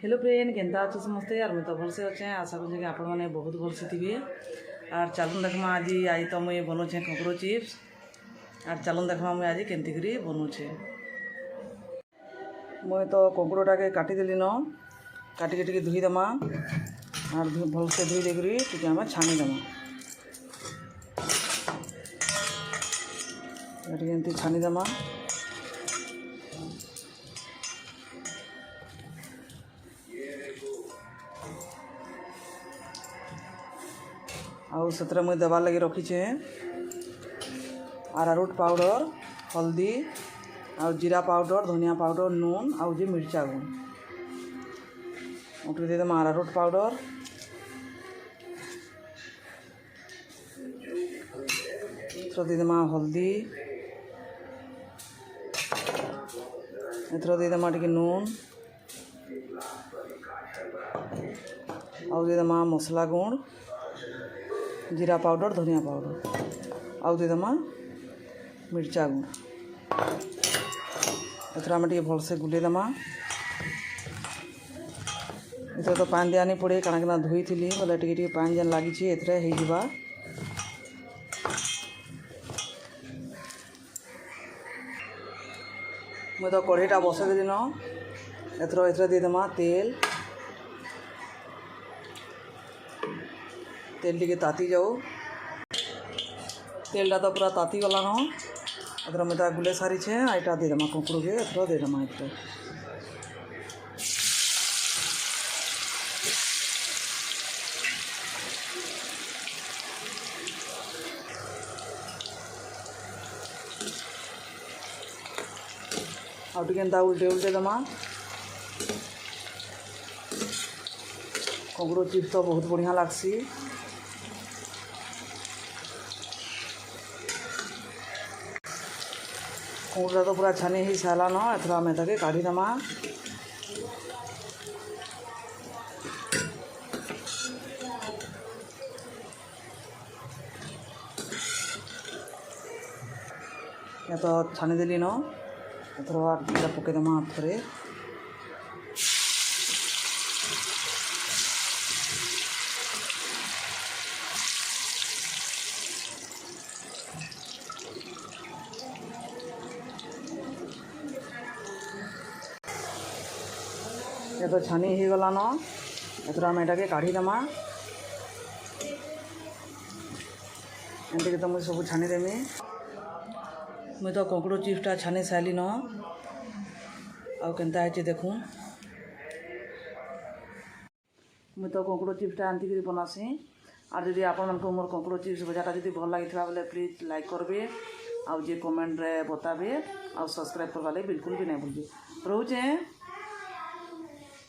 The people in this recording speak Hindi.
हेलो फ्रेंड केन्ता अच्छे समस्ते यार मुझे तो भलसे अच्छे आशा कर आप मैंने बहुत भलसे थे और चलून देखमा आज तो मुझे बनौचे ककड़ो चिप्स और चलून देखमा मुझे आज केमती बनौचे मुझे तो ककड़ोटा के काटिदेली न काटिके धुईदेमा और भलसे धुई देकर आम छानीदेमा एमती छानीदेमा आउ से मुझे देवार लगे रखीचे अरारोट पाउडर हल्दी आउ जीरा पाउडर धनिया पाउडर नून आउ जे मिर्चा गुण उठे देदेम अरारोट पाउडर देदेम हल्दी एथर देदेम टे नून आउ देदेम मसला गुण जीरा पाउडर धनिया पाउडर आउ देदेमा मिर्चा गुण एथर आम टे भलसे गुलेदेमा एथर तो पानी दिया नहीं पड़े काना धोई थी बोले टे पानी जेन लगी एथर हो मुझे तो कढ़ईटा बसई दिन एथर देदेमा तेल तेल टी ताती जाऊ तेलटा तो पूरा ताती गला न एथर मुझे गुले सारी छे आईटा देदेमा ककड़ो के एथर देदेमा एथर आउ टे उल्टे उल्टे देमा ककड़ो चिप्स तो बहुत बढ़िया लगसी ककड़ा तो पूरा छानी ही सारा न एथर आम एटाके काढ़ीदेमा या तो छानी देली न एथर पकईदेमा थोड़े ये तो छानी ही गला न एथर आम एटाके काढ़ीदेमा एमती तो मुझे सब छानीदेमी मुझे तो ककड़ो चिप्सटा छानी सारी न आउ केनता है देखूँ मुझे तो ककड़ो चिप्सटा आंती बनासी और जब आपण मोर ककड़ो चिप्स भजाटा जब भल लगी बोले प्लीज लाइक करेंगे आउ जे कमेंट रे बताबे आउ सब्सक्राइब करवा बिल्कुल भी नहीं भूलिए रोचे।